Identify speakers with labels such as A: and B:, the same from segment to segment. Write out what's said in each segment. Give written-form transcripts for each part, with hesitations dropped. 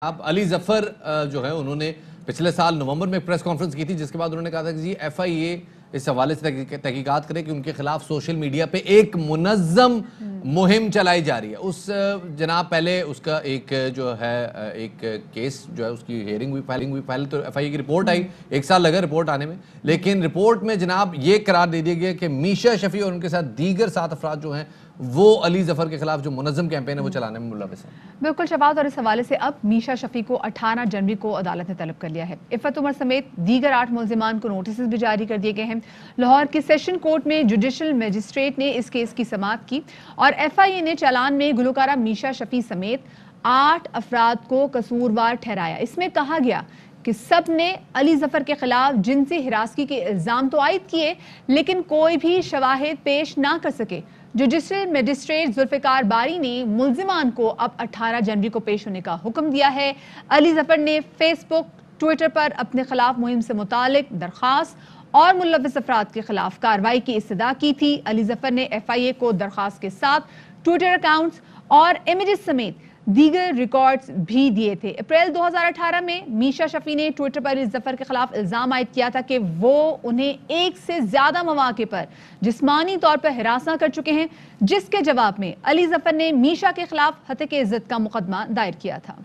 A: اب علی ظفر جو ہے انہوں نے پچھلے سال نومبر میں ایک پریس کانفرنس کی تھی جس کے بعد انہوں نے کہا تھا کہ جی ایف آئی اے اس حوالے سے تحقیقات کرے کہ ان کے خلاف سوشل میڈیا پہ ایک منظم مہم چلائی جا رہی ہے. اس جناب پہلے اس کا ایک جو ہے ایک کیس جو ہے اس کی ہیئرنگ ہوئی پہلے تو ایف آئی اے کی رپورٹ آئی, 1 سال لگا رپورٹ آنے میں, لیکن رپورٹ میں جناب یہ قرار دے دیا گیا کہ میشا شفیع اور ان کے ساتھ دیگر 7 افراد جو ہیں وہ علی ظفر کے خلاف جو منظم کیمپین ہے وہ چلانے میں ملوث ہیں.
B: بالکل شہباز, اور اس حوالے سے اب میشا شفیع کو 18 جنوری کو عدالت نے طلب کر لیا ہے. عفت عمر سمیت دیگر 8 ملزمان کو نوٹسز بھی جاری کر دیے گئے ہیں. لاہور کی سیشن کورٹ میں جوڈیشل میجسٹریٹ نے اس کیس کی سماعت کی اور ایف آئی اے نے چالان میں گلوکارہ میشا شفیع سمیت 8 افراد کو قصوروار ٹھہرایا. اس میں کہا گیا کہ سب نے علی ظفر کے خلاف جنسی ہراسگی کے الزام تو عائد کیے لیکن کوئی بھی شواہد پیش نہ کر سکے. جوڈیشل میجسٹریٹ ذوالفقار باری نے ملزمان کو اب 18 جنوری کو پیش ہونے کا حکم دیا ہے. علی ظفر نے فیس بک, ٹویٹر پر اپنے خلاف مہم سے متعلق درخواست اور ملوث افراد کے خلاف کارروائی کی استدعا کی تھی. علی ظفر نے ایف آئی اے کو درخواست کے ساتھ ٹویٹر اکاؤنٹس اور امیجز سمیت دیگر ریکارڈز بھی دیے تھے. اپریل 2018 میں میشا شفیع نے ٹویٹر پر علی ظفر کے خلاف الزام عائد کیا تھا کہ وہ انہیں 1 سے زیادہ مواقع پر جسمانی طور پر ہراساں کر چکے ہیں, جس کے جواب میں علی ظفر نے میشا کے خلاف ہتک عزت کا مقدمہ دائر کیا تھا.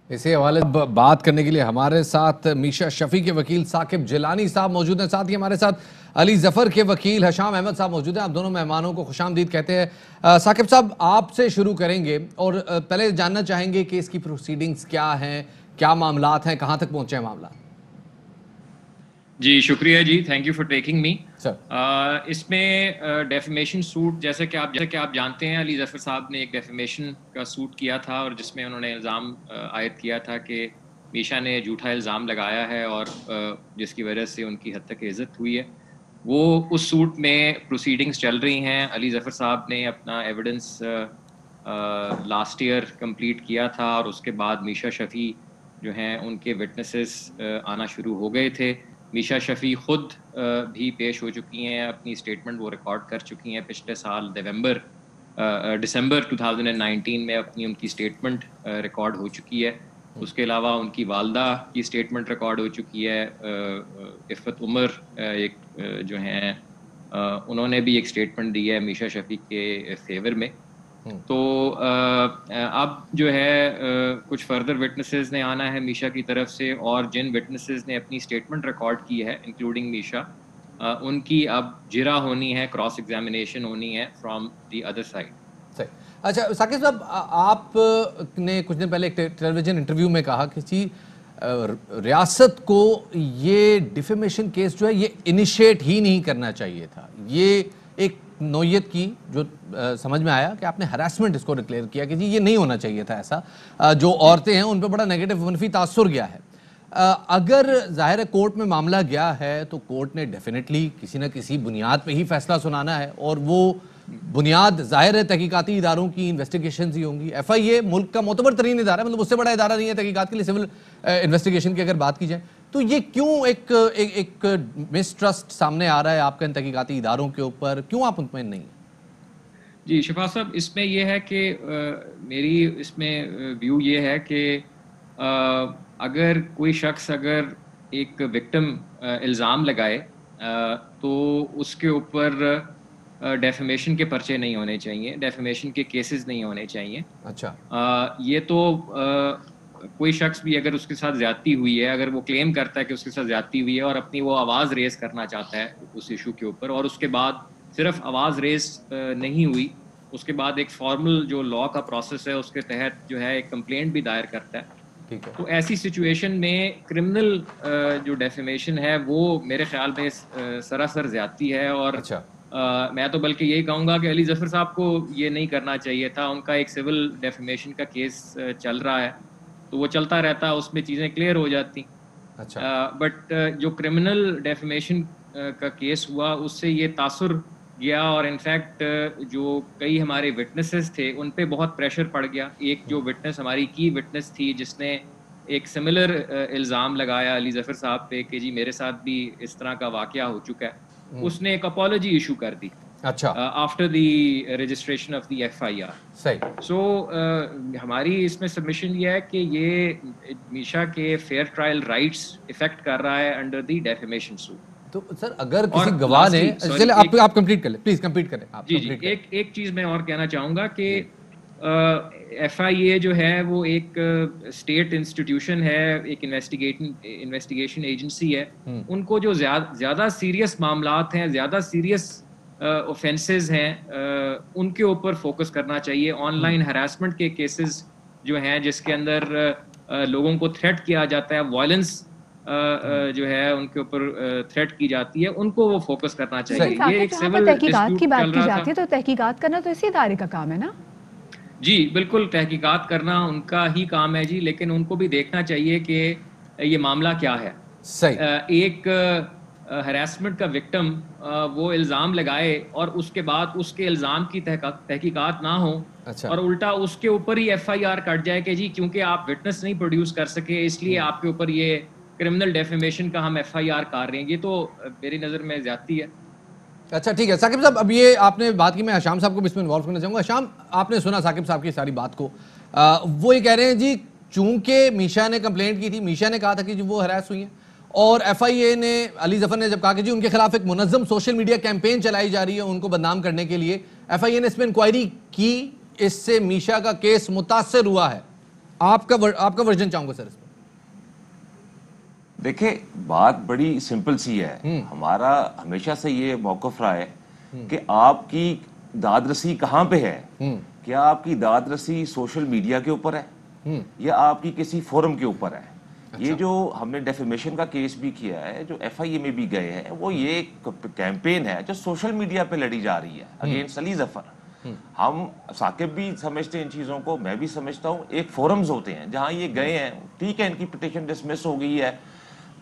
A: اسی حوالے بات کرنے کے لیے ہمارے ساتھ میشا شفیع کے وکیل ثاقب جیلانی صاحب موجود ہیں, ساتھ ہی ہمارے ساتھ علی ظفر کے وکیل حشام احمد صاحب موجود ہیں. آپ دونوں مہمانوں کو خوش آمدید کہتے ہیں. ثاقب صاحب, آپ سے شروع کریں گے اور پہلے جاننا چاہیں گے کہ اس کی پروسیڈنگز کیا ہیں, کیا معاملات ہیں, کہاں تک پہنچے ہیں معاملات؟
C: جی شکریہ جی, thank you for taking me. اس میں ڈیفیمیشن سوٹ جیسے کہ آپ جانتے ہیں, علی ظفر صاحب نے ایک ڈیفیمیشن کا سوٹ کیا تھا اور جس میں انہوں نے الزام عائد کیا تھا کہ میشا نے جھوٹا الزام لگایا ہے اور جس کی وجہ سے ان کی حد تک عزت ہوئی ہے. وہ اس سوٹ میں پروسیڈنگز چل رہی ہیں. علی ظفر صاحب نے اپنا ایویڈنس لاسٹ ایئر کمپلیٹ کیا تھا اور اس کے بعد میشا شفیع جو ہیں ان کے وٹنسز آنا شروع ہو گئے تھے. میشا شفیع خود بھی پیش ہو چکی ہیں, اپنی اسٹیٹمنٹ وہ ریکارڈ کر چکی ہیں. پچھلے سال دسمبر 2019 میں اپنی ان کی اسٹیٹمنٹ ریکارڈ ہو چکی ہے. اس کے علاوہ ان کی والدہ کی اسٹیٹمنٹ ریکارڈ ہو چکی ہے. عفت عمر ایک جو ہیں انہوں نے بھی ایک اسٹیٹمنٹ دی ہے میشا شفیع کے فیور میں. تو اب جو ہے کچھ فردر وٹنسز نے آنا ہے میشا کی طرف سے, اور جن وٹنسز نے اپنی اسٹیٹمنٹ ریکارڈ کی ہے انکلوڈنگ میشا, ان کی اب جرا ہونی ہے, کراس ایگزامینیشن ہونی ہے فرام دی ادر سائڈ.
A: اچھا ثاقب صاحب, آپ نے کچھ دن پہلے ایک ٹیلی ویژن انٹرویو میں کہا کہ جی ریاست کو یہ ڈیفیمیشن کیس جو ہے یہ انیشیٹ ہی نہیں کرنا چاہیے تھا. یہ ایک نوعیت کی جو سمجھ میں آیا کہ آپ نے ہراسمنٹ اس کو ڈکلیئر کیا کہ جی یہ نہیں ہونا چاہیے تھا ایسا, جو عورتیں ہیں ان پہ بڑا نیگیٹو منفی تاثر گیا ہے. اگر ظاہر ہے کورٹ میں معاملہ گیا ہے تو کورٹ نے ڈیفینیٹلی کسی نہ کسی بنیاد پہ ہی فیصلہ سنانا ہے, اور وہ بنیاد ظاہر ہے تحقیقاتی اداروں کی انویسٹیگیشنز ہی ہوں گی. ایف آئی اے ملک کا معتبر ترین ادارہ ہے, مطلب اس سے بڑا ادارہ نہیں ہے تحقیقات کے لیے سول انویسٹیگیشن کی اگر بات کی جائے. تو یہ کیوں ایک مسٹرسٹ سامنے آ رہا ہے آپ کا ان تحقیقاتی اداروں کے اوپر, کیوں آپ مطمئن نہیں ہیں؟
C: جی شفاف صاحب, اس میں یہ ہے کہ میری اس میں ویو یہ ہے کہ اگر کوئی شخص اگر ایک وکٹم الزام لگائے تو اس کے اوپر ڈیفیمیشن کے پرچے نہیں ہونے چاہیے, ڈیفیمیشن کے کیسز نہیں ہونے چاہیے.
A: اچھا,
C: یہ تو کوئی شخص بھی اگر اس کے ساتھ زیادتی ہوئی ہے, اگر وہ کلیم کرتا ہے کہ اس کے ساتھ زیادتی ہوئی ہے اور اپنی وہ آواز ریز کرنا چاہتا ہے اس ایشو کے اوپر, اور اس کے بعد صرف آواز ریز نہیں ہوئی, اس کے بعد ایک فارمل جو لا کا پروسیس ہے اس کے تحت جو ہے ایک کمپلینٹ بھی دائر کرتا ہے, تو ایسی سچویشن میں کرمنل جو ڈیفیمیشن ہے وہ میرے خیال میں سراسر زیادتی ہے. اور میں تو بلکہ یہی کہوں گا کہ علی ظفر صاحب کو یہ نہیں کرنا چاہیے تھا. ان کا ایک سول ڈیفیمیشن کا کیس چل رہا ہے تو وہ چلتا رہتا, اس میں چیزیں کلیئر ہو جاتی. بٹ جو کرمنل ڈیفیمیشن کا کیس ہوا اس سے یہ تاثر گیا, اور انفیکٹ جو کئی ہمارے وٹنسز تھے ان پہ بہت پریشر پڑ گیا. ایک جو وٹنس ہماری کی وٹنس تھی جس نے ایک سملر الزام لگایا علی ظفر صاحب پہ کہ جی میرے ساتھ بھی اس طرح کا واقعہ ہو چکا ہے, اس نے ایک اپالوجی ایشو کر دی.
A: اچھا
C: after the registration of the FIR.
A: صحیح.
C: So ہماری اس میں سبمیشن یہ ہے کہ یہ میشا کے فیئر ٹرائل رائٹس افیکٹ کر رہا ہے انڈر دی ڈیفیمیشن سوٹ.
A: تو سر اگر کسی گواہ نے چلے آپ کمپلیٹ کر لیں پلیز کمپلیٹ کریں آپ.
C: جی جی ایک چیز میں اور کہنا چاہوں گا کہ ایف آئی اے جو ہے وہ ایک اسٹیٹ انسٹیٹیوشن ہے, ایک انویسٹیگیشن ایجنسی ہے. ان کو جو زیادہ سیریس معاملات ہیں, زیادہ سیریس اوفینسز ہیں, ان کے اوپر فوکس کرنا چاہیے. آن لائن ہراسمنٹ کے کیسز جو ہیں جس کے اندر لوگوں کو تھریٹ کیا جاتا ہے, وائلنس جو ہے ان کے اوپر تھریٹ کی جاتی ہے, ان کو وہ فوکس کرنا چاہیے. یہ ایک سول
B: تحقیقات کی بات کی جاتی ہے تو تحقیقات کرنا تو اسی ادارے کا کام ہے نا.
C: جی بالکل, تحقیقات کرنا ان کا ہی کام ہے جی, لیکن ان کو بھی دیکھنا چاہیے کہ یہ معاملہ کیا ہے. ایک ہراسمنٹ کا وکٹم وہ الزام لگائے اور اس کے بعد اس کے الزام کی تحقیقات نہ ہو, اور الٹا اس کے اوپر ہی ایف آئی آر کٹ جائے کہ جی کیونکہ آپ وٹنس نہیں پروڈیوس کر سکے اس لیے آپ کے اوپر یہ کرمنل ڈیفیمیشن کا ہم ایف آئی آر کر رہے ہیں. یہ تو میری نظر میں زیادتی ہے.
A: اچھا ٹھیک ہے ثاقب صاحب, اب یہ آپ نے بات کی, میں حشام صاحب کو بھی اس میں انوالو کرنا چاہوں گا. حشام, آپ نے سنا ثاقب صاحب کی ساری بات کو, وہ یہ کہہ رہے ہیں جی چونکہ میشا نے کمپلینٹ کی تھی, میشا نے کہا تھا کہ جی وہ ہراس ہوئی ہیں, اور ایف آئی اے نے, علی ظفر نے جب کہا کہ جی ان کے خلاف ایک منظم سوشل میڈیا کیمپین چلائی جا رہی ہے ان کو بدنام کرنے کے لیے, ایف آئی اے نے اس میں انکوائری کی, اس سے میشا کا کیس متاثر ہوا ہے. آپ کا ورژن چاہوں گا سر اس میں.
D: دیکھیں بات بڑی سمپل سی ہے, ہمارا ہمیشہ سے یہ موقف رہا ہے کہ آپ کی داد رسی کہاں پہ ہے. کیا آپ کی داد رسی سوشل میڈیا کے اوپر ہے یا آپ کی کسی فورم کے اوپر ہے. یہ جو ہم نے ڈیفیمیشن کا کیس بھی کیا ہے, جو ایف آئی اے میں بھی گئے ہیں, وہ یہ کیمپین ہے جو سوشل میڈیا پہ لڑی جا رہی ہے اگینسٹ علی ظفر. ہم ثاقب بھی سمجھتے ہیں ان چیزوں کو, میں بھی سمجھتا ہوں. ایک فورمز ہوتے ہیں جہاں یہ گئے ہیں, ٹھیک ہے ان کی پٹیشن ڈسمس ہو گئی ہے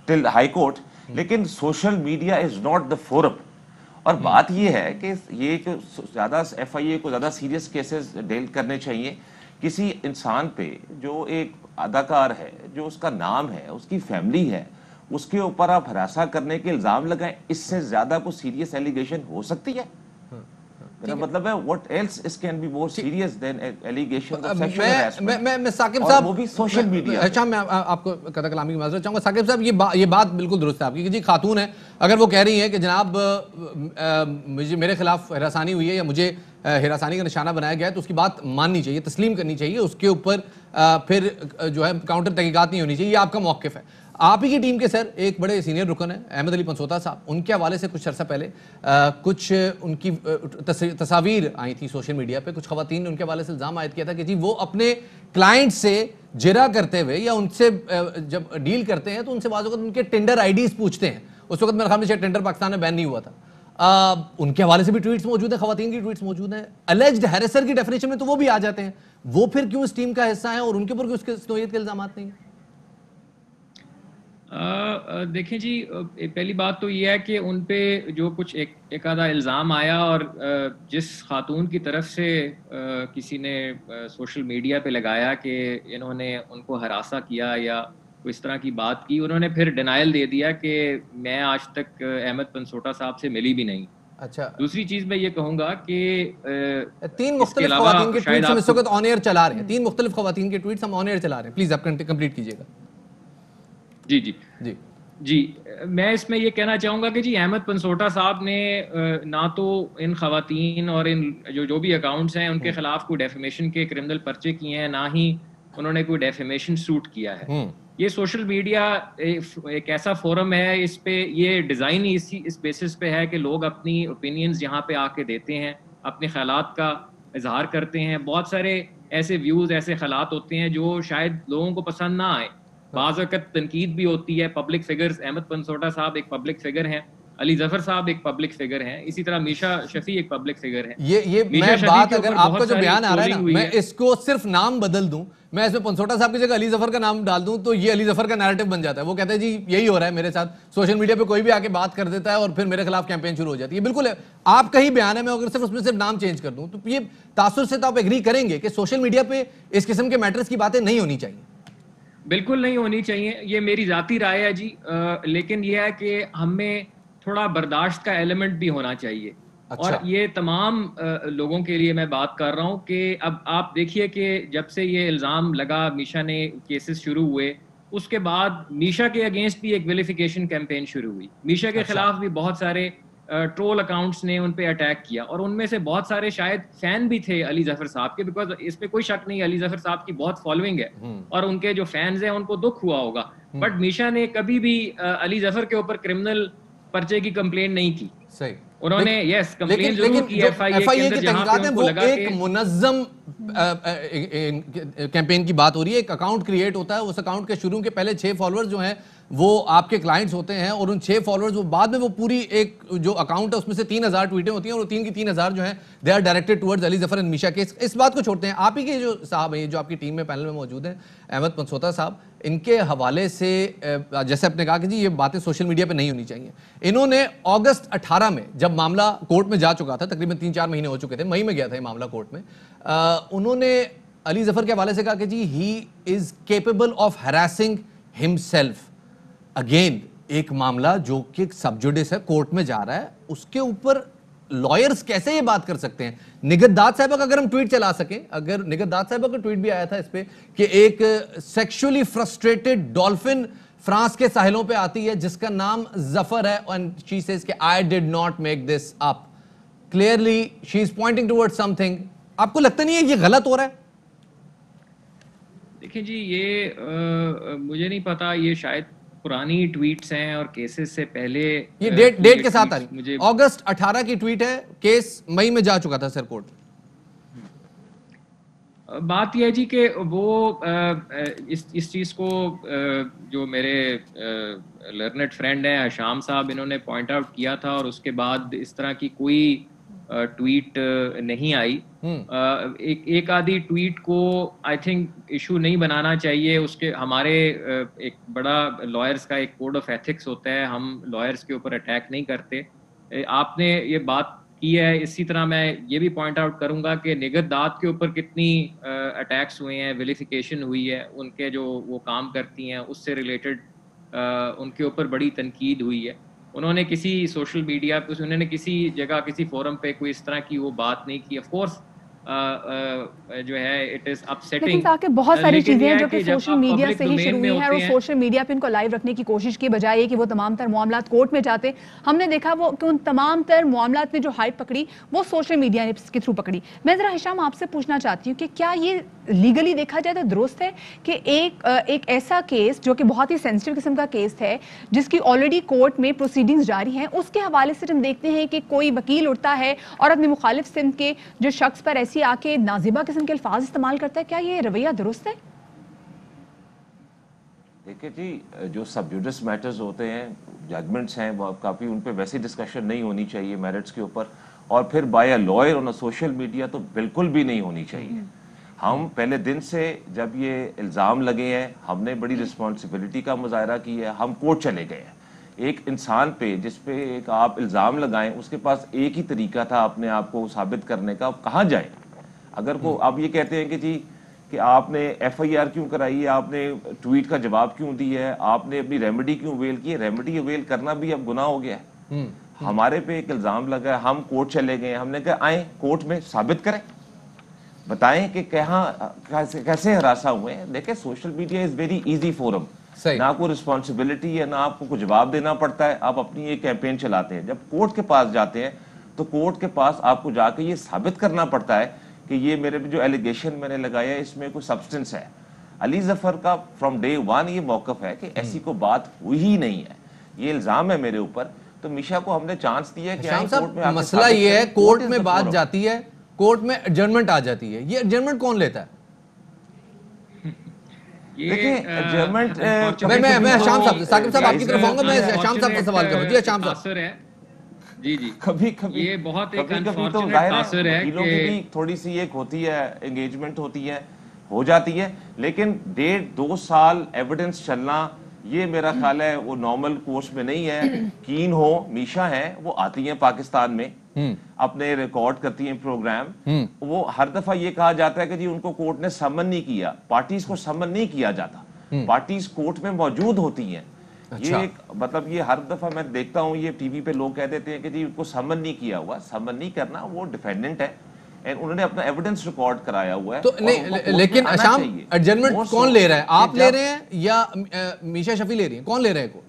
D: ٹل ہائی کورٹ, لیکن social media is not the forum. اور بات یہ ہے کہ یہ زیادہ ایف آئی اے کو زیادہ سیریس کیسز ڈیل کرنے چاہیے. کسی انسان پہ جو ایک اداکار ہے, جو اس کا نام ہے, اس کی فیملی ہے, اس کے اوپر آپ ہراساں کرنے کے الزام لگائیں, اس سے زیادہ کوئی سیریس ایلیگیشن ہو سکتی ہے؟ میرا مطلب ہے what else is can be more serious than allegations of sexual harassment.
A: میں ثاقب صاحب,
D: وہ بھی سوشل میڈیا.
A: اچھا میں آپ کو قطع کلامی کی معذرت چاہوں گا. ثاقب صاحب یہ بات بالکل درست ہے آپ کی کہ جی خاتون ہے, اگر وہ کہہ رہی ہیں کہ جناب میرے خلاف ہراسانی ہوئی ہے یا مجھے ہراسانی کا نشانہ بنایا گیا ہے, تو اس کی بات ماننی چاہیے, تسلیم کرنی چاہیے, اس کے اوپر پھر جو ہے کاؤنٹر تحقیقات نہیں ہونی چاہیے. یہ آپ کا موقف ہے. آپ ہی کی ٹیم کے سر ایک بڑے سینئر رکن ہیں احمد علی پنسوتا صاحب, ان کے حوالے سے کچھ عرصہ پہلے کچھ ان کی تصاویر آئی تھی سوشل میڈیا پہ. کچھ خواتین نے ان کے حوالے سے الزام عائد کیا تھا کہ جی وہ اپنے کلائنٹ سے جرا کرتے ہوئے یا ان سے جب ڈیل کرتے ہیں تو ان سے بعض اوقات ان کے ٹینڈر آئی ڈیز پوچھتے ہیں. اس وقت میرے خیال میں شاید ٹینڈر پاکستان میں بین نہیں ہوا تھا. ان کے حوالے سے بھی ٹویٹس موجود ہیں, خواتین کی ٹویٹس موجود ہیں. الیجڈ ہیریسر کی ڈیفینیشن میں تو وہ بھی آ جاتے ہیں. وہ پھر کیوں اس ٹیم کا حصہ ہیں اور ان کے اوپر کیوں اس نوعیت کے الزامات نہیں ہیں؟
C: دیکھیں جی, پہلی بات تو یہ ہے کہ ان پہ جو کچھ ایک آدھا الزام آیا, اور جس خاتون کی طرف سے کسی نے سوشل میڈیا پہ لگایا کہ انہوں نے ان کو ہراساں کیا یا اس طرح کی بات کی, انہوں نے پھر ڈینائل دے دیا کہ میں آج تک احمد پنسوٹا صاحب سے ملی بھی نہیں.
A: اچھا,
C: دوسری چیز میں یہ کہوں گا کہ
A: 3 مختلف خواتین کے ٹویٹس ہم اس وقت آن ایئر چلا رہے ہیں. 3 مختلف خواتین کے ٹویٹس ہم آن ایئر چلا رہے ہیں. پلیز آپ کمپلیٹ کیجیے گا.
C: جی جی جی جی, میں اس میں یہ کہنا چاہوں گا کہ جی احمد پنسوٹا صاحب نے نہ تو ان خواتین اور ان جو بھی اکاؤنٹس ہیں ان کے خلاف کوئی ڈیفیمیشن کے کرمنل پرچے کیے ہیں, نہ ہی انہوں نے کوئی ڈیفیمیشن سوٹ کیا ہے. یہ سوشل میڈیا ایک ایسا فورم ہے, اس پہ یہ ڈیزائن ہی اس بیسس پہ ہے کہ لوگ اپنی اوپینینز یہاں پہ آ کے دیتے ہیں, اپنے خیالات کا اظہار کرتے ہیں. بہت سارے ایسے ویوز, ایسے خیالات ہوتے ہیں جو شاید لوگوں کو پسند نہ آئے. بعض اوقات تنقید بھی ہوتی ہے. پبلک فگرز, احمد پنسوٹا صاحب ایک پبلک فگر ہیں, علی ظفر صاحب ایک پبلک فگر ہیں, اسی طرح میشا شفیع ایک پبلک فگر ہیں.
A: یہ میں بات, اگر آپ کا جو بیان آ رہا ہے نا, میں اس کو صرف نام بدل دوں, میں اس میں پنسوٹا صاحب کی جگہ علی ظفر کا نام ڈال دوں تو یہ علی ظفر کا نیریٹو بن جاتا ہے. وہ کہتے ہیں جی یہی ہو رہا ہے میرے ساتھ, سوشل میڈیا پہ کوئی بھی آ کے بات کر دیتا ہے اور پھر میرے خلاف کیمپین شروع ہو جاتی ہے. بالکل آپ کا ہی بیان ہے, میں اگر صرف اس میں صرف نام چینج کر دوں تو یہ تاثر سے تو آپ ایگری کریں گے کہ سوشل میڈیا پہ اس قسم کے میٹرز کی باتیں نہیں ہونی چاہیے.
C: بالکل نہیں ہونی چاہیے, یہ میری ذاتی رائے ہے جی. لیکن یہ ہے کہ ہمیں تھوڑا برداشت کا ایلیمنٹ بھی ہونا چاہیے. اور یہ تمام لوگوں کے لیے میں بات کر رہا ہوں کہ اب آپ دیکھیے کہ جب سے یہ الزام لگا، میشا نے کیسز شروع ہوئے، اس کے بعد میشا کے اگینسٹ بھی ایک ویلیفیکیشن کیمپین شروع ہوئی. میشا کے خلاف بھی بہت سارے ٹرول اکاؤنٹس نے ان پہ اٹیک کیا، اور ان میں سے بہت سارے شاید فین بھی تھے علی ظفر صاحب کے، بیکاز اس پہ کوئی شک نہیں، علی ظفر صاحب کی بہت فالوئنگ ہے اور ان کے جو فینز ہیں ان کو دکھ ہوا ہوگا. بٹ میشا نے کبھی بھی علی ظفر کے اوپر کرمنل پرچے کی کمپلین نہیں کی.
A: صحیح،
C: انہوں نے یس کمپلین ضرور کی ایف آئی اے کے
A: تحقیقات ہیں، وہ ایک منظم کیمپین کی بات ہو رہی ہے. ایک اکاؤنٹ کریٹ ہوتا ہے، اس اکاؤنٹ کے شروع کے پہلے 6 فالوورز جو ہیں وہ آپ کے کلائنٹس ہوتے ہیں، اور ان 6 فالوورز وہ بعد میں وہ پوری ایک جو اکاؤنٹ ہے اس میں سے 3000 ٹویٹیں ہوتی ہیں، اور 3 کی 3000 جو ہیں they are directed towards Ali Zafar and Meesha case. اس بات کو چھوڑتے ہیں، آپ ہی کے جو صاحب ہیں جو آپ کی ٹیم میں پینل میں موجود ہیں، احمد پنسوتا صاحب، ان کے حوالے سے جیسے آپ نے کہا کہ جی یہ باتیں سوشل میڈیا پہ نہیں ہونی چاہیے، انہوں نے اگست 18 میں جب معاملہ کورٹ میں جا چکا تھا، تقریباً 3-4 مہینے ہو چکے تھے، مئی میں گیا تھا یہ معاملہ کورٹ میں، انہوں نے علی ظفر کے حوالے سے کہا کہ جی ہی از کیپیبل آف ہراسنگ ہم سیلف. اگین ایک معاملہ جو کہ سب جوڈس ہے، کورٹ میں جا رہا ہے، اس کے اوپر لائرز کیسے یہ بات کر سکتے ہیں؟ نگہت داد صاحبہ کا اگر ہم ٹویٹ چلا سکیں، اگر نگہت داد صاحبہ کا ٹویٹ بھی آیا تھا اس پہ کہ ایک سیکشولی فرسٹریٹڈ ڈولفن فرانس کے ساحلوں پہ آتی ہے جس کا نام ظفر ہے، and she says کہ I did not make this up. Clearly she is pointing towards something. آپ کو لگتا نہیں ہے یہ غلط ہو رہا ہے؟
C: دیکھیں جی یہ مجھے نہیں پتا، یہ شاید پرانی ٹویٹس ہیں اور کیسز سے پہلے
A: یہ ڈیٹ کے ساتھ آ رہی، اگست 18 کی ٹویٹ ہے، کیس مئی میں جا چکا تھا سر کورٹ.
C: بات یہ ہے جی کہ وہ اس چیز کو جو میرے لرنڈ فرینڈ ہیں شام صاحب، انہوں نے پوائنٹ آؤٹ کیا تھا، اور اس کے بعد اس طرح کی کوئی ٹویٹ نہیں آئی. ایک آدھی ٹویٹ کو آئی تھنک ایشو نہیں بنانا چاہیے. اس کے ہمارے ایک بڑا لائرز کا ایک کوڈ آف ایتھکس ہوتا ہے، ہم لائرز کے اوپر اٹیک نہیں کرتے. آپ نے یہ بات کی ہے، اسی طرح میں یہ بھی پوائنٹ آؤٹ کروں گا کہ نگہت داد کے اوپر کتنی اٹیکس ہوئے ہیں، ویلیفیکیشن ہوئی ہے، ان کے جو وہ کام کرتی ہیں اس سے ریلیٹڈ ان کے اوپر بڑی تنقید ہوئی ہے. انہوں نے کسی سوشل میڈیا پہ، انہوں نے کسی جگہ کسی فورم پہ کوئی اس طرح کی وہ بات نہیں کی. آف کورس جو ہے اٹ از اپسیٹنگ،
B: لیکن تاکہ بہت ساری چیزیں ہیں جو کہ سوشل میڈیا سے ہی شروع ہوئی ہیں، اور سوشل میڈیا پہ ان کو لائیو رکھنے کی کوشش کی بجائے کہ وہ تمام تر معاملات کورٹ میں جاتے. ہم نے دیکھا وہ کہ ان تمام تر معاملات نے جو ہائپ پکڑی وہ سوشل میڈیا کے تھرو پکڑی. میں ذرا ہشام آپ سے پوچھنا چاہتی ہوں کہ کیا یہ لیگلی دیکھا جائے تو درست ہے کہ ایک ایسا کیس جو کہ بہت ہی سینسٹیو قسم کا کیس ہے، جس کی آلریڈی کورٹ میں پروسیڈنگز جاری ہیں، اس کے حوالے سے ہم دیکھتے ہیں کہ کوئی وکیل اٹھتا ہے اور اپنے مخالف سمت کے جو شخص پر ایسی آ کے نازیبہ قسم کے الفاظ استعمال کرتا ہے؟ کیا یہ رویہ درست ہے؟
D: دیکھیں جی، جو سب جوڈس میٹرز ہوتے ہیں، ججمنٹس ہیں، وہ کافی ان پہ ویسی ڈسکشن نہیں ہونی چاہیے میرٹس کے اوپر، اور پھر by a lawyer on social media تو بالکل بھی نہیں ہونی چاہیے. ہم پہلے دن سے جب یہ الزام لگے ہیں، ہم نے بڑی رسپانسبلٹی کا مظاہرہ کیا ہے، ہم کورٹ چلے گئے ہیں. ایک انسان پہ جس پہ ایک آپ الزام لگائیں، اس کے پاس ایک ہی طریقہ تھا اپنے آپ کو ثابت کرنے کا، کہاں جائے. اگر کو آپ یہ کہتے ہیں کہ جی کہ آپ نے ایف آئی آر کیوں کرائی ہے، آپ نے ٹویٹ کا جواب کیوں دی ہے، آپ نے اپنی ریمیڈی کیوں اویل کی ہے، ریمیڈی اویل کرنا بھی اب گناہ ہو گیا ہے. ہمارے پہ ایک الزام لگا ہے، ہم کورٹ چلے گئے ہیں، ہم نے کہا آئیں کورٹ میں ثابت کریں، بتائیں کہ کیسے ہراساں ہوئے ہیں. دیکھیں social media is very easy forum, نہ کوئی رسپانسبلٹی ہے، نہ آپ کو جواب دینا پڑتا ہے، آپ اپنی ایک کیمپین چلاتے ہیں. جب کورٹ کے پاس جاتے ہیں تو کورٹ کے پاس آپ کو جا کے یہ ثابت کرنا پڑتا ہے کہ یہ میرے جو ایلیگیشن میں نے لگایا ہے اس میں کوئی سبسٹنس ہے. علی ظفر کا فرام ڈے ون یہ موقف ہے کہ ایسی کوئی بات ہوئی ہی نہیں ہے، یہ الزام ہے میرے اوپر. تو میشا کو ہم نے چانس دیا ہے کہ
A: مسئلہ یہ ہے کورٹ میں بات جاتی ہے، کورٹ میں ایڈجرنمنٹ آ جاتی ہے، یہ ایڈجرنمنٹ کون لیتا ہے؟
D: دیکھیں ایڈجرنمنٹ
A: میں شام صاحب ثاقب صاحب آپ کی طرف آؤں گا، میں شام صاحب سے سوال کروں. جی شام صاحب.
C: جی
D: کبھی کبھی
C: یہ بہت ایک
D: تو ظاہر ہے وکیلوں کی بھی تھوڑی سی ایک ہوتی ہے، انگیجمنٹ ہوتی ہے، ہو جاتی ہے، لیکن 1.5-2 سال ایویڈنس چلنا یہ میرا خیال ہے وہ نارمل کورس میں نہیں ہے. کین ہو میشا ہے، وہ آتی ہیں پاکستان میں، اپنے ریکارڈ کرتی ہیں پروگرام. وہ ہر دفعہ یہ کہا جاتا ہے کہ جی ان کو کورٹ نے سمن نہیں کیا، پارٹیز کو سمن نہیں کیا جاتا، پارٹیز کورٹ میں موجود ہوتی ہیں. یہ ایک مطلب یہ ہر دفعہ میں دیکھتا ہوں یہ ٹی وی پہ لوگ کہہ دیتے ہیں کہ جی ان کو سمن نہیں کیا ہوا. سمن نہیں کرنا, وہ ڈیفینڈنٹ ہے, انہوں نے اپنا ایویڈنس ریکارڈ کرایا ہوا ہے.
A: تو لیکن شام ایڈجرمنٹ کون لے رہا ہے, آپ لے رہے ہیں یا میشا شفیع لے رہی ہیں, کون لے رہے ہیں؟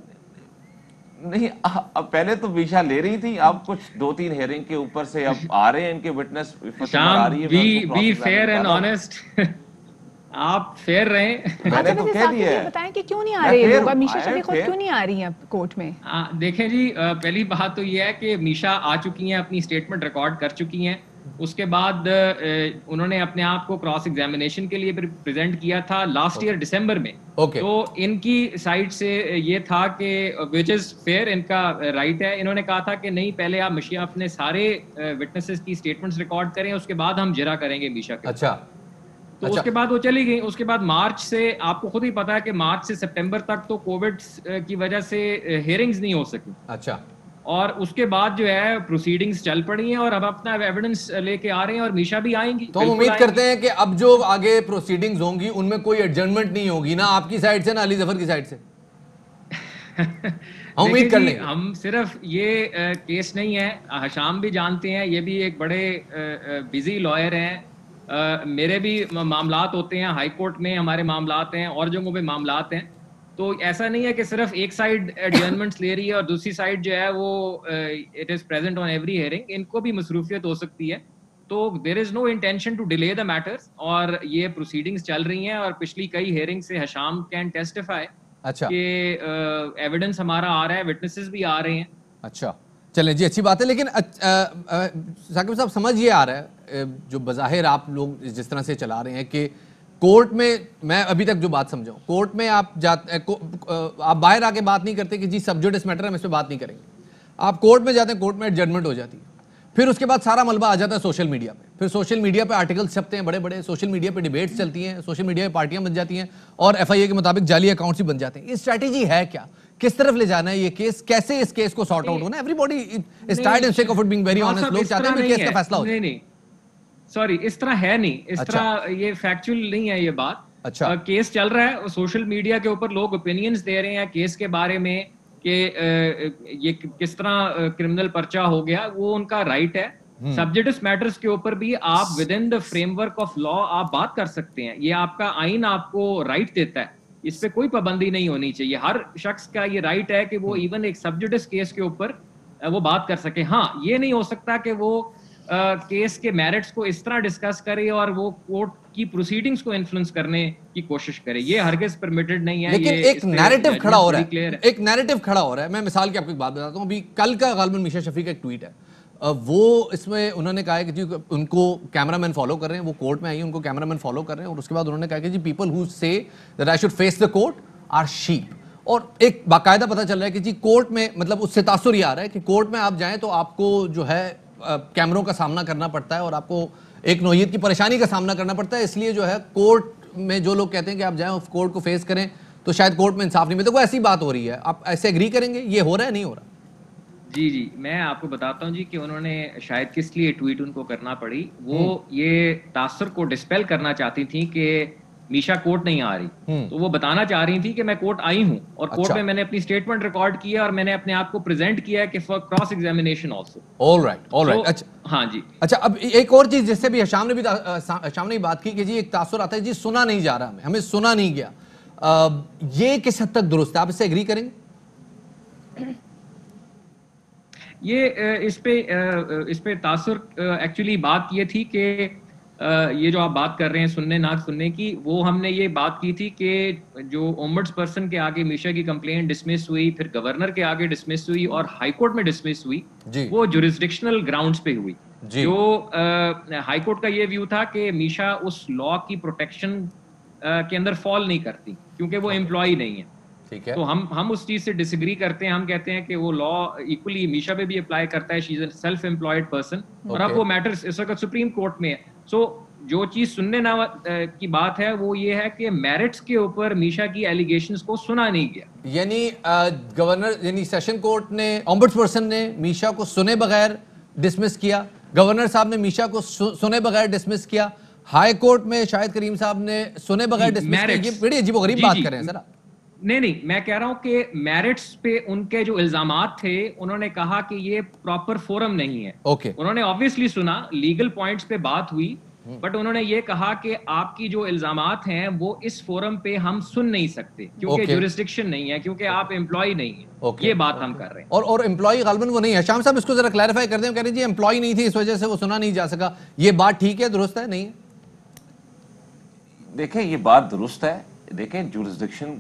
D: نہیں, اب پہلے تو میشا لے رہی تھی, اب کچھ 2-3 ہیئرنگ کے اوپر سے اب آ رہے ہیں ان کے witness.
C: Be fair and honest, آپ فیئر رہیں.
D: میں نے تو کہہ دیا ہے,
B: بتائیں کہ کیوں نہیں آ رہے لوگ, میشا شفیع خود کیوں نہیں آ رہی ہیں کورٹ میں؟
C: دیکھیں جی, پہلی بات تو یہ ہے کہ میشا آ چکی ہیں, اپنی اسٹیٹمنٹ ریکارڈ کر چکی ہیں. اس کے بعد انہوں نے اپنے آپ کو کراس ایگزامینیشن کے لیے پریزنٹ کیا تھا لاسٹ ایئر دسمبر میں. تو ان کی سائڈ سے یہ تھا کہ وچ از فیئر, ان کا رائٹ ہے. انہوں نے کہا تھا کہ نہیں, پہلے آپ میشا اپنے سارے وٹنسز کی اسٹیٹمنٹس ریکارڈ کریں, اس کے بعد ہم جرا کریں گے میشا کے.
A: اچھا,
C: تو اس کے بعد وہ چلی گئی. اس کے بعد مارچ سے, آپ کو خود ہی پتا ہے کہ مارچ سے سپٹمبر تک تو کووڈ کی وجہ سے ہیئرنگز نہیں ہو سکی.
A: اچھا,
C: اور اس کے بعد جو ہے پروسیڈنگز چل پڑی ہیں اور اب اپنا ایویڈنس لے کے آ رہے ہیں, اور میشا بھی آئیں گی.
A: تو ہم امید کرتے ہیں کہ اب جو آگے پروسیڈنگز ہوں گی ان میں کوئی ایڈجرمنٹ نہیں ہوگی, نہ آپ کی سائڈ سے نہ علی ظفر کی سائڈ سے. ہم امید کر لیں گے.
C: ہم صرف یہ کیس نہیں ہے, حشام بھی جانتے ہیں, یہ بھی ایک بڑے بزی لائر ہیں. میرے بھی معاملات ہوتے ہیں ہائی کورٹ میں, ہمارے معاملات ہیں, اور جگہوں پہ معاملات ہیں. تو ایسا نہیں ہے کہ صرف ایک سائڈ ایڈجرنمنٹس لے رہی ہے اور دوسری سائڈ جو ہے وہ it is present on every hearing. ان کو بھی مصروفیت ہو سکتی ہے. تو there is no intention to delay the matters, اور یہ پروسیڈنگز چل رہی ہیں. اور پچھلی کئی ہیئرنگ سے حشام کین ٹیسٹیفائی کہ ایویڈنس ہمارا آ رہا ہے, وٹنسز بھی آ رہے ہیں.
A: اچھا, چلیں جی, اچھی بات ہے. لیکن ثاقب صاحب سمجھ یہ آ رہا ہے جو بظاہر آپ لوگ جس طرح سے چلا رہے ہیں کہ کورٹ میں, میں ابھی تک جو بات سمجھاؤں, کورٹ میں آپ آپ باہر آ کے بات نہیں کرتے کہ جی سب جوڈس میٹر ہم اس پہ بات نہیں کریں گے. آپ کورٹ میں جاتے ہیں, کورٹ میں ایڈجرمنٹ ہو جاتی ہے, پھر اس کے بعد سارا ملبہ آ جاتا ہے سوشل میڈیا پہ. پھر سوشل میڈیا پہ آرٹیکلس چھپتے ہیں بڑے بڑے, سوشل میڈیا پہ ڈیبیٹس چلتی ہیں, سوشل میڈیا پہ پارٹیاں بن جاتی ہیں, اور ایف آئی اے کے مطابق جعلی اکاؤنٹس بھی بن جاتے ہیں. یہ اسٹریٹجی ہے کیا, کس طرف لے جانا ہے یہ کیس, کیسے اس کیس کو سارٹ آؤٹ ہونا ہے؟ Everybody is tired and sick of it being very honest. لوگ چاہتے ہیں کہ کیس کا فیصلہ ہو جائے.
C: نہیں, سوری, اس طرح ہے نہیں, اس طرح یہ فیکچوئل نہیں ہے یہ بات.
A: اچھا,
C: کیس چل رہا ہے, سوشل میڈیا کے اوپر لوگ اوپینینز دے رہے ہیں کیس کے بارے میں کہ یہ کس طرح کرمنل پرچہ ہو گیا, وہ ان کا رائٹ ہے. سبجیکٹس میٹرز کے اوپر بھی آپ with in the frame work of law آپ بات کر سکتے ہیں, یہ آپ کا آئین آپ کو رائٹ دیتا ہے, اس پہ کوئی پابندی نہیں ہونی چاہیے. ہر شخص کا یہ رائٹ ہے کہ وہ ایون ایک سبجیکٹس کیس کے اوپر وہ بات کر سکے. ہاں, یہ نہیں ہو سکتا کہ وہ کیس کے میرٹس کو اس طرح ڈسکس کرے اور وہ کورٹ کی پروسیڈنگز کو انفلوئنس کرنے کی کوشش کرے, یہ ہرگز پرمیٹڈ نہیں ہے.
A: لیکن ایک نیریٹو کھڑا ہو رہا ہے, ایک نیریٹو کھڑا ہو رہا ہے. میں مثال کی آپ کو ایک بات بتاتا ہوں. ابھی کل کا غالباً میشا شفیع کا ایک ٹویٹ ہے, وہ اس میں انہوں نے کہا ہے کہ جی ان کو کیمرہ مین فالو کر رہے ہیں, وہ کورٹ میں آئی ہیں, ان کو کیمرہ مین فالو کر رہے ہیں. اور اس کے بعد انہوں نے کہا کہ جی people who say that I should face the court or ship. اور ایک باقاعدہ پتہ چل رہا ہے کہ جی کورٹ میں, مطلب اس سے تاثر یہ آ رہا ہے کہ کورٹ میں آپ جائیں تو آپ کو جو ہے کیمروں کا سامنا کرنا پڑتا ہے, اور آپ کو ایک نوعیت کی پریشانی کا سامنا کرنا پڑتا ہے. اس لیے جو ہے کورٹ میں جو لوگ کہتے ہیں کہ آپ جائیں کورٹ کو فیس کریں تو شاید کورٹ میں انصاف نہیں ملتا. وہ ایسی بات ہو رہی ہے, آپ ایسے ایگری کریں گے یہ ہو رہا ہے نہیں ہو رہا؟
C: جی, میں آپ کو بتاتا ہوں جی کہ انہوں نے شاید کس لیے ٹویٹ ان کو کرنا پڑی. وہ یہ تاثر کو ڈسپیل کرنا چاہتی تھیں کہ میشا کورٹ نہیں آ رہی, تو وہ بتانا چاہ رہی تھی کہ میں کورٹ آئی ہوں, اور کورٹ میں نے اپنی اسٹیٹمنٹ ریکارڈ کیا, اور میں نے اپنے آپ کو پریزنٹ کیا ہے کہ for cross examination also.
A: All right. اچھا,
C: ہاں جی.
A: اچھا, اب ایک اور چیز جس سے بھی شام نے بات کی کہ جی ایک تاثر آتا ہے جی سنا نہیں جا رہا, ہمیں سنا نہیں گیا, یہ کس حد تک درست ہے؟ آپ اس سے ایگری کریں گے؟
C: یہ اس پہ تاثر ایکچولی بات یہ تھی کہ یہ جو آپ بات کر رہے ہیں سننے نہ سننے کی, وہ ہم نے یہ بات کی تھی کہ جو اومبڈس پرسن کے آگے میشا کی کمپلین ڈسمس ہوئی, پھر گورنر کے آگے ڈسمس ہوئی, اور ہائی کورٹ میں ڈسمس ہوئی, وہ جورسڈکشنل گراؤنڈز پہ ہوئی. جو ہائی کورٹ کا یہ ویو تھا کہ میشا اس لا کی پروٹیکشن کے اندر فال نہیں کرتی کیونکہ وہ امپلائی نہیں ہے. تو ہم اس چیز سے ڈس ایگری کرتے ہیں. ہم کہتے ہیں کہ وہ لا ایکولی میشا پہ بھی اپلائی کرتا ہے, شی از اے سیلف امپلائڈ پرسن, اور اب وہ میٹر اس وقت سپریم کورٹ میں ہے. سو جو چیز سننے نہ کی بات ہے وہ یہ ہے کہ میرٹس کے اوپر میشا کی ایلیگیشنز کو سنا نہیں گیا.
A: یعنی گورنر, یعنی سیشن کورٹ نے, اومبڈس پرسن نے میشا کو سنے بغیر ڈسمس کیا, گورنر صاحب نے میشا کو سنے بغیر ڈسمس کیا, ہائی کورٹ میں شاہد کریم صاحب نے سنے بغیر ڈسمس کیا. یہ بڑی عجیب و غریب بات کر رہے ہیں سر.
C: نہیں میں کہہ رہا ہوں کہ میرٹس پہ ان کے جو الزامات تھے انہوں نے کہا کہ یہ پراپر فورم نہیں ہے. انہوں نے آبویسلی سنا, لیگل پوائنٹس پہ بات ہوئی, بٹ انہوں نے یہ کہا کہ آپ کی جو الزامات ہیں وہ اس فورم پہ ہم سن نہیں سکتے کیونکہ جورسڈکشن نہیں ہے, کیونکہ آپ امپلائی نہیں ہیں. یہ بات ہم کر رہے ہیں.
A: اور امپلائی غالباً وہ نہیں ہے. شام صاحب اس کو ذرا کلیریفائی کر دیں. کہہ رہے ہیں جی امپلائی نہیں تھی اس وجہ سے وہ سنا نہیں جا سکا. یہ بات ٹھیک ہے, درست ہے, نہیں ہے؟
D: دیکھیں یہ بات درست ہے. دیکھیں جورسڈکشن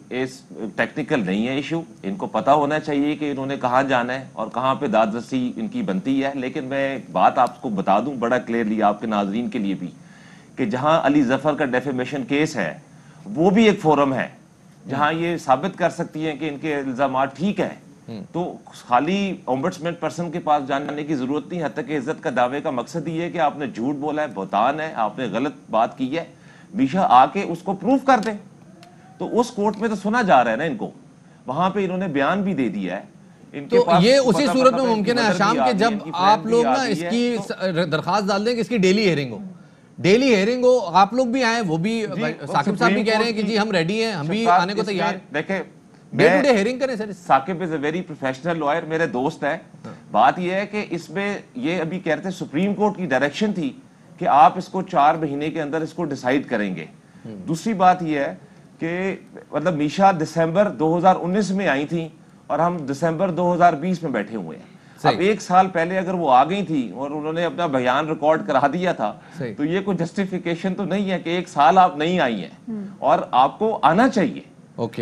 D: ٹیکنیکل نہیں ہے ایشو, ان کو پتا ہونا چاہیے کہ انہوں نے کہاں جانا ہے اور کہاں پہ داد رسی ان کی بنتی ہے. لیکن میں بات آپ کو بتا دوں بڑا کلیئرلی آپ کے ناظرین کے لیے بھی, کہ جہاں علی ظفر کا ڈیفیمیشن کیس ہے وہ بھی ایک فورم ہے جہاں یہ ثابت کر سکتی ہیں کہ ان کے الزامات ٹھیک ہیں. تو خالی اومبڈسمین پرسن کے پاس جانے کی ضرورت نہیں. حتیٰ کہ عزت کا دعوے کا مقصد یہ ہے کہ آپ نے جھوٹ بولا ہے, بہتان ہے, آپ نے غلط بات کی ہے, میشا آ کے اس کو پروف کر دیں. تو اس کورٹ میں تو سنا جا رہا ہے نا ان کو, وہاں پہ انہوں نے بیان بھی دے دیا ہے.
A: تو یہ اسی صورت میں ممکن ہے شام کہ جب آپ لوگ نا اس کی درخواست ڈال دیں کہ اس کی ڈیلی ہیئرنگ ہو, ڈیلی ہیئرنگ ہو, آپ لوگ بھی آئیں, وہ بھی ثاقب صاحب بھی کہہ رہے ہیں کہ جی ہم ریڈی ہیں, ہم بھی آنے کو تیار ہیں.
D: دیکھیں
A: ڈے ٹو ڈے ہیئرنگ کریں سر.
D: ثاقب از اے ویری پروفیشنل لائر, میرے دوست ہے. بات یہ ہے کہ اس میں یہ ابھی کہتے ہیں سپریم کورٹ کی ڈائریکشن تھی کہ آپ اس کو 4 مہینے کے اندر اس کو ڈیسائیڈ کریں گے. دوسری بات یہ ہے کہ مطلب میشا دسمبر 2019 میں آئی تھیں اور ہم دسمبر 2020 میں بیٹھے ہوئے ہیں. اب 1 سال پہلے اگر وہ آ گئی تھی اور انہوں نے اپنا بیان ریکارڈ کرا دیا تھا تو یہ کوئی جسٹیفیکیشن تو نہیں ہے کہ 1 سال آپ نہیں آئی ہیں, اور آپ کو آنا چاہیے.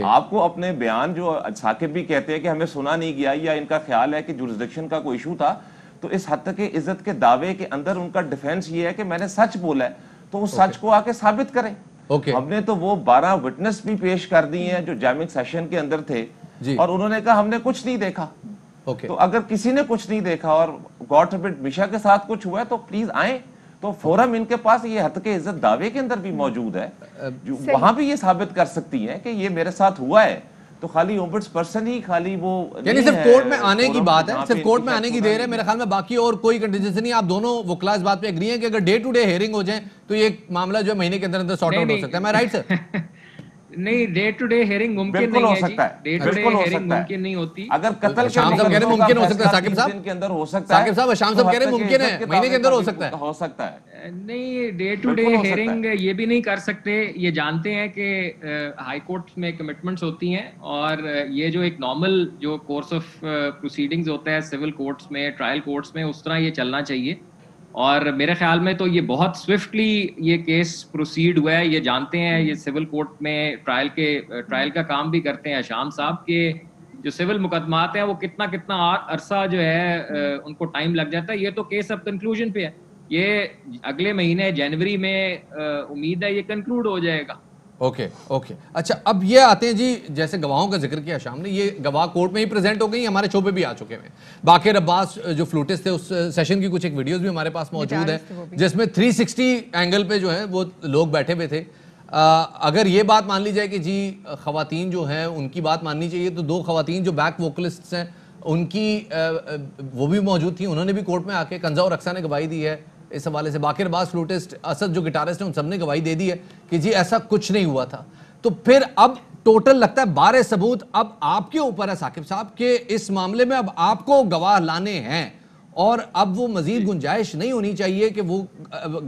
D: آپ کو اپنے بیان, جو ثاقب بھی کہتے ہیں کہ ہمیں سنا نہیں گیا یا ان کا خیال ہے کہ جورسڈکشن کا کوئی ایشو تھا, تو اس حد تک کہ عزت کے دعوے کے اندر ان کا ڈیفینس یہ ہے کہ میں نے سچ بولا ہے, تو اس سچ کو آ کے ثابت کریں. ہم نے تو وہ 12 وٹنس بھی پیش کر دی ہیں جو جامع سیشن کے اندر تھے, اور انہوں نے کہا ہم نے کچھ نہیں دیکھا. تو اگر کسی نے کچھ نہیں دیکھا اور گاڈ فوربڈ میشا کے ساتھ کچھ ہوا ہے تو پلیز آئیں. تو فورم ان کے پاس یہ حد کے عزت دعوے کے اندر بھی موجود ہے, وہاں بھی یہ ثابت کر سکتی ہیں کہ یہ میرے ساتھ ہوا ہے. تو خالی اومبڈس پرسن ہی خالی وہ
A: یعنی صرف کورٹ میں آنے کی بات ہے, صرف کورٹ میں آنے کی دیر ہے. میرے خیال میں باقی اور کوئی کنٹینجنسی نہیں. آپ دونوں وکلا اس بات پہ ایگری ہیں کہ اگر ڈے ٹو ڈے ہیئرنگ ہو جائیں تو یہ معاملہ جو مہینے کے اندر اندر سارٹ آؤٹ ہو سکتا ہے. میں رائٹ سر؟
C: نہیں, ڈے ٹو ڈے ہیئرنگ ممکن نہیں ہے جی. ڈے ٹو ڈے ہیئرنگ ممکن نہیں ہوتی.
D: اگر قتل
A: شام صاحب کہہ رہے ہیں ممکن ہو سکتا ہے, ثاقب صاحب
D: کے اندر ہو سکتا ہے,
A: ثاقب صاحب شام صاحب کہہ رہے ہیں ممکن ہے مہینے کے اندر ہو سکتا ہے.
C: نہیں, ڈے ٹو ڈے ہیئرنگ یہ بھی نہیں کر سکتے. یہ جانتے ہیں کہ ہائی کورٹ میں کمٹمنٹس ہوتی ہیں, اور یہ جو ایک نارمل جو کورس آف پروسیڈنگز ہوتا ہے سول کورٹس میں, ٹرائل کورٹس میں, اس طرح یہ چلنا چاہیے. اور میرے خیال میں تو یہ بہت سوئفٹلی یہ کیس پروسیڈ ہوا ہے. یہ جانتے ہیں یہ سول کورٹ میں ٹرائل کا کام بھی کرتے ہیں شام صاحب, کے جو سول مقدمات ہیں وہ کتنا عرصہ جو ہے ان کو ٹائم لگ جاتا ہے. یہ تو کیس اب کنکلوژن پہ ہے, یہ اگلے مہینے جنوری میں امید ہے یہ کنکلوڈ ہو جائے گا.
A: اوکے. اچھا, اب یہ آتے ہیں جی, جیسے گواہوں کا ذکر کیا شام نے, یہ گواہ کورٹ میں ہی پریزنٹ ہو گئی, ہمارے شو پہ بھی آ چکے ہیں. باقر عباس جو فلوٹس تھے, اس سیشن کی کچھ ایک ویڈیوز بھی ہمارے پاس موجود ہے جس میں 360 اینگل پہ جو ہے وہ لوگ بیٹھے ہوئے تھے. اگر یہ بات مان لی جائے کہ جی خواتین جو ہیں ان کی بات ماننی چاہیے, تو 2 خواتین جو بیک ووکلسٹس ہیں ان کی وہ بھی موجود تھیں, انہوں نے بھی کورٹ میں آ کے, کنزا اور رقصہ نے گواہی دی ہے اس حوالے سے. باقر عباس فلوٹسٹ, اسد جو گٹارسٹ ہیں, ان سب نے گواہی دے دی ہے کہ جی ایسا کچھ نہیں ہوا تھا. تو پھر اب ٹوٹل لگتا ہے بارے ثبوت اب آپ کے اوپر ہے ثاقب صاحب کہ اس معاملے میں اب آپ کو گواہ لانے ہیں, اور اب وہ مزید گنجائش نہیں ہونی چاہیے کہ وہ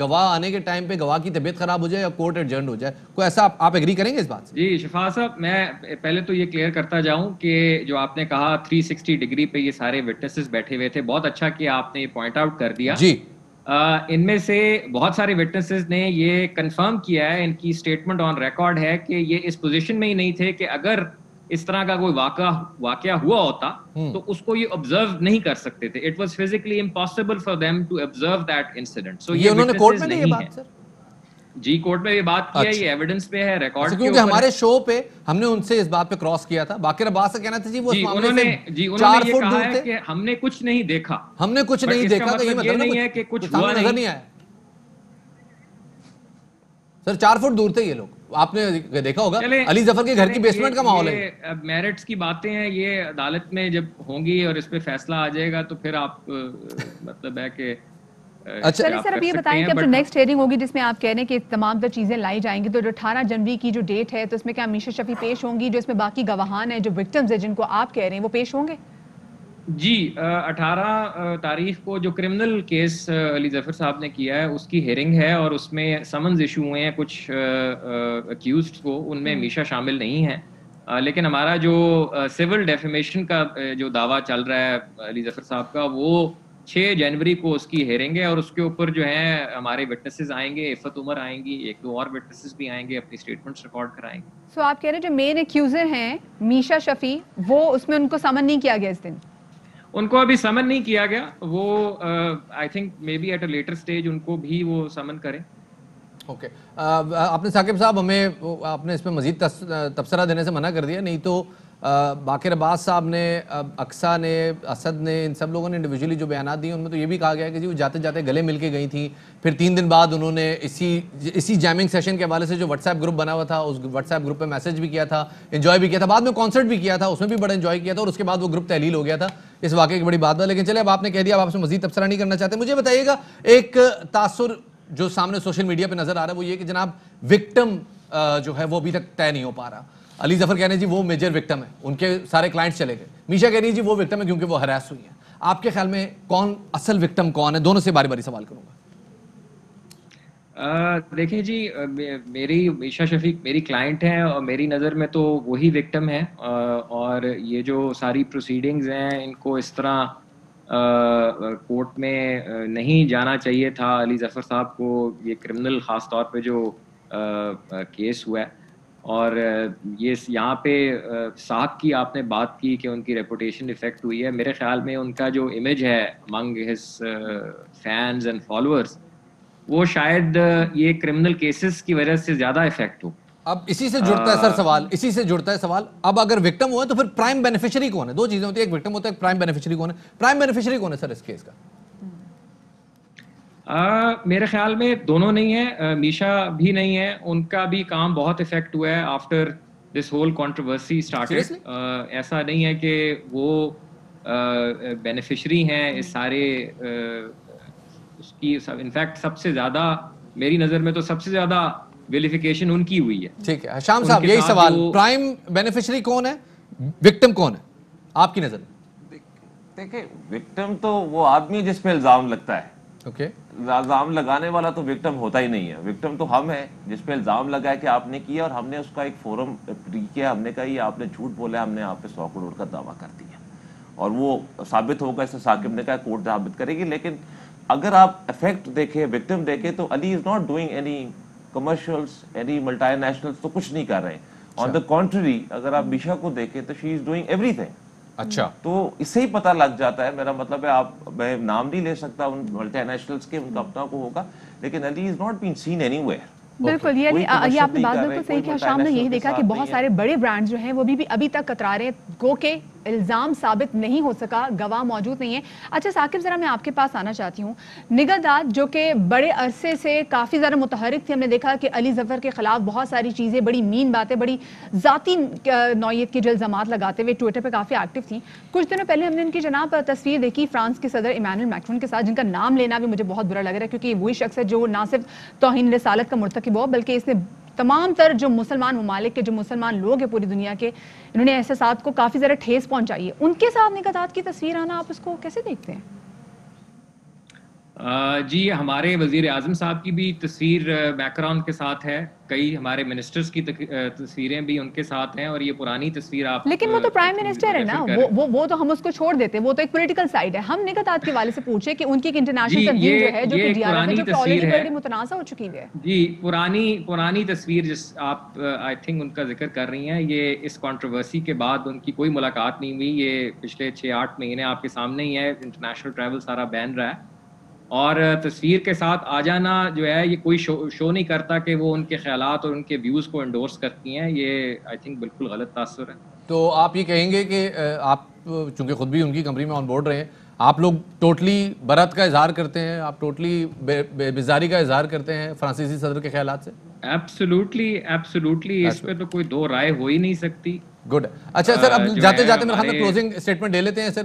A: گواہ آنے کے ٹائم پہ گواہ کی طبیعت خراب ہو جائے یا کورٹ ایڈجرنڈ ہو جائے. کوئی ایسا آپ ایگری کریں گے اس بات سے؟
C: جی شفا صاحب, میں پہلے تو یہ کلیئر کرتا جاؤں کہ جو آپ نے کہا 360 ڈگری پہ یہ سارے وٹنسز بیٹھے ہوئے تھے, بہت اچھا کہ آپ نے یہ پوائنٹ آؤٹ کر دیا.
A: جی,
C: ان میں سے بہت سارے وٹنسز نے یہ کنفرم کیا ہے, ان کی سٹیٹمنٹ آن ریکارڈ ہے کہ یہ اس پوزیشن میں ہی نہیں تھے کہ اگر اس طرح کا کوئی واقعہ ہوا ہوتا تو اس کو یہ آبزرو نہیں کر سکتے تھے. It was physically impossible for them to observe that incident. So
A: یہ انہوں نے کورٹ میں نہیں یہ بات سر؟
C: جی کورٹ میں یہ بات کی ہے, یہ ایویڈنس پہ ہے, ریکارڈ کے
A: کیونکہ ہمارے شو پہ ہم نے ان سے اس بات پہ کراس کیا تھا. باقر عباس کا کہنا تھا جی وہ اس معاملے سے 4 فٹ دور تھے
C: کہ ہم نے کچھ نہیں دیکھا.
A: ہم نے کچھ نہیں دیکھا, تو یہ مطلب
C: نہیں ہے کہ کچھ ہوا
A: نظر نہیں آیا. سر 4 فٹ دور تھے یہ لوگ, آپ نے دیکھا ہوگا علی ظفر کے گھر کی بیسمنٹ کا ماحول ہے.
C: اب میرٹس کی باتیں ہیں, یہ عدالت میں جب ہوں گی اور اس پہ فیصلہ آ جائے گا تو پھر آپ مطلب ہے کہ
B: چلیں سر اب یہ بتائیں کہ اب جو نیکسٹ ہیئرنگ ہوگی جس میں آپ کہہ رہے ہیں کہ تمام تر چیزیں لائی جائیں گی، تو جو 18 جنوری کی جو ڈیٹ ہے تو اس میں کیا میشا شفیع پیش ہوں گی، جو اس میں باقی گواہان ہیں جو وکٹمز ہیں جن کو آپ کہہ رہے ہیں وہ پیش ہوں گے؟
C: جی 18 تاریخ کو جو کرمنل کیس علی ظفر صاحب نے کیا ہے اس کی ہیئرنگ ہے، اور اس میں سمنز ایشو ہوئے ہیں کچھ اکیوزڈ کو، ان میں میشا شامل نہیں ہے، لیکن ہمارا جو سول ڈیفیمیشن کا جو دعویٰ چل رہا ہے علی ظفر صاحب کا، وہ 6 جنوری کو اس کی ہیئرنگ ہے، اور اس کے اوپر جو ہیں ہمارے وٹنسز آئیں گے، عفت عمر آئیں گی، 1-2 اور وٹنسز بھی آئیں گے، اپنی اسٹیٹمنٹس ریکارڈ کرائیں گے۔
B: سو آپ کہہ رہے ہیں جو مین ایکیوزر ہیں میشا شفیع، وہ اس میں ان کو سمن نہیں کیا گیا اس دن؟ ان
C: کو ابھی سمن نہیں کیا گیا، وہ I think maybe at a later stage ان کو بھی وہ سمن کریں۔
A: اوکے، آپ نے ثاقب صاحب ہمیں آپ نے اس میں مزید تبصرہ دینے سے منع کر دیا، نہیں تو باقر عباس صاحب نے، اقصیٰ نے، اسد نے، ان سب لوگوں نے انڈیویجولی جو بیانات دیے ان میں تو یہ بھی کہا گیا کہ جی وہ جاتے جاتے گلے مل کے گئی تھیں، پھر 3 دن بعد انہوں نے اسی جیمنگ سیشن کے حوالے سے جو واٹس ایپ گروپ بنا ہوا تھا اس واٹس ایپ گروپ پہ میسج بھی کیا تھا، انجوائے بھی کیا تھا، بعد میں کانسرٹ بھی کیا تھا، اس میں بھی بڑا انجوائے کیا تھا، اور اس کے بعد وہ گروپ تحلیل ہو گیا تھا، اس واقعے کی بڑی بات ہے۔ لیکن چلے اب آپ نے کہہ دیا، اب آپ سے مزید تبصرہ نہیں کرنا چاہتے۔ مجھے بتائیے گا، ایک تاثر جو سامنے سوشل میڈیا پہ نظر آ رہا ہے وہ یہ کہ جناب وکٹم جو ہے وہ ابھی تک طے نہیں ہو پا رہا۔ علی ظفر کہہ رہے ہیں جی وہ میجر وکٹم ہے، ان کے سارے کلائنٹس چلے گئے، میشا کہہ رہی ہے جی وہ وکٹم ہے کیونکہ وہ ہراس ہوئی ہیں۔ آپ کے خیال میں کون اصل وکٹم کون ہے؟ دونوں سے باری باری سوال کروں گا۔
C: دیکھیں جی، میری میشا شفیع میری کلائنٹ ہیں، اور میری نظر میں تو وہی وکٹم ہے، اور یہ جو ساری پروسیڈنگز ہیں ان کو اس طرح کورٹ میں نہیں جانا چاہیے تھا۔ علی ظفر صاحب کو یہ کرمنل خاص طور پہ جو کیس ہوا ہے، اور یہ یہاں پہ ساکھ کی آپ نے بات کی کہ ان کی ریپوٹیشن افیکٹ ہوئی ہے، میرے خیال میں ان کا جو امیج ہے امنگ ہز فینز اینڈ فالوورز، وہ شاید یہ کرمنل کیسز کی وجہ سے زیادہ افیکٹ ہو۔
A: اب اسی سے جڑتا ہے سر سوال، اسی سے جڑتا ہے سوال، اب اگر وکٹم ہوا ہے تو پھر پرائم بینیفیشری کون ہے؟ 2 چیزیں ہوتی ہیں، ایک وکٹم ہوتا ہے، ایک پرائم بینیفیشری کون ہے؟ پرائم بینیفیشری کون ہے سر اس کیس کا؟
C: میرے خیال میں دونوں نہیں ہیں، میشا بھی نہیں ہے، ان کا بھی کام بہت افیکٹ ہوا ہے after this whole controversy started. ایسا نہیں ہے کہ وہ بینیفیشری ہیں اس سارے اس کی، انفیکٹ سب سے زیادہ میری نظر میں تو سب سے زیادہ ویلیفیکیشن ان کی ہوئی ہے۔
A: ٹھیک ہے شام صاحب، یہی سوال، پرائم بینیفیشری کون ہے، وکٹم کون ہے آپ کی نظر میں؟
D: دیکھیں وکٹم تو وہ آدمی جس پہ الزام لگتا ہے،
A: اوکے،
D: الزام لگانے والا تو وکٹم ہوتا ہی نہیں ہے۔ وکٹم تو ہم ہیں جس پہ الزام لگا ہے کہ آپ نے کیا، اور ہم نے اس کا ایک فورم کیا، ہم نے کہا یہ آپ نے جھوٹ بولا، ہم نے آپ پہ 100 کروڑ کا دعویٰ کر دیا، اور وہ ثابت ہوگا، اسے ثاقب نے کہا کورٹ ثابت کرے گی۔ لیکن اگر آپ افیکٹ دیکھیں، وکٹم دیکھیں، تو Ali is not doing any commercials, any multinationals, تو کچھ نہیں کر رہے ہیں۔ آن دا کنٹری اگر آپ میشا کو دیکھیں تو شی از ڈوئنگ ایوری تھنگ۔
A: اچھا،
D: تو اس سے ہی پتہ لگ جاتا ہے، میرا مطلب ہے میں نام نہیں لے سکتا ان ملٹی نیشنلز کے، ان کا اپنا کو ہوگا، لیکن Ali is not been seen anywhere.
B: بالکل، یہ آپ نے بات بالکل صحیح کہا، شام نے یہی دیکھا کہ بہت سارے بڑے برانڈ جو ہیں وہ بھی ابھی تک کترا رہے ہیں، گو کہ الزام ثابت نہیں ہو سکا، گواہ موجود نہیں ہے۔ اچھا ثاقب، ذرا میں آپ کے پاس آنا چاہتی ہوں، نگہداشت جو کہ بڑے عرصے سے کافی زیادہ متحرک تھی، ہم نے دیکھا کہ علی ظفر کے خلاف بہت ساری چیزیں، بڑی مین باتیں، بڑی ذاتی نوعیت کے جو الزامات لگاتے ہوئے ٹویٹر پہ کافی ایکٹیو تھیں۔ کچھ دنوں پہلے ہم نے ان کی جناب تصویر دیکھی فرانس کے صدر ایمانوئل میکرون کے ساتھ، جن کا نام لینا بھی مجھے بہت برا لگ رہا ہے کیونکہ وہی شخص ہے جو نہ صرف توہین رسالت کا مرتکب ہو، بلکہ اس نے تمام تر جو مسلمان ممالک کے، جو مسلمان لوگ ہیں پوری دنیا کے، انہوں نے احساسات کو کافی زیادہ ٹھیس پہنچائی ہے۔ ان کے ساتھ نگہداشت کی تصویر آنا، آپ اس کو کیسے دیکھتے ہیں؟
C: جی ہمارے وزیر اعظم صاحب کی بھی تصویر میکرون کے ساتھ ہے، کئی ہمارے منسٹرز کی تصویریں بھی ان کے ساتھ ہیں، اور یہ پرانی تصویر آپ،
B: لیکن وہ تو پرائم منسٹر ہے نا، وہ تو ہم اس کو چھوڑ دیتے، وہ تو ایک پولیٹیکل سائیڈ ہے۔ ہم نگہداشت کے والے سے پوچھے کہ ان کی ایک انٹرنیشنل تنظیم جو ہے، جو کہ ڈیارف ہے، جو کہ آلریڈی بڑی متنازع ہو چکی ہے۔
C: جی پرانی تصویر جس آپ آئی تھنک ان کا ذکر کر رہی ہیں، یہ اس کنٹروورسی کے بعد ان کی کوئی ملاقات نہیں ہوئی، یہ پچھلے 6-8 مہینے آپ کے سامنے ہی ہے، انٹرنیشنل ٹریول سارا بین رہا ہے، اور تصویر کے ساتھ آ جانا جو ہے یہ کوئی شو نہیں کرتا کہ وہ ان کے خیالات اور ان کے ویوز کو انڈورس کرتی ہیں، یہ آئی تھنک بالکل غلط تاثر ہے۔
A: تو آپ یہ کہیں گے کہ آپ چونکہ خود بھی ان کی کمپنی میں آن بورڈ رہے ہیں، آپ لوگ ٹوٹلی برت کا اظہار کرتے ہیں، آپ ٹوٹلی بیزاری کا اظہار کرتے ہیں فرانسیسی صدر کے خیالات سے؟
C: ایبسولوٹلی، اس پہ تو کوئی دو رائے ہو ہی نہیں سکتی۔
A: گڈ۔ اچھا سر، اب جاتے جاتے میرے خیال میں کلوزنگ اسٹیٹمنٹ لے لیتے ہیں سر۔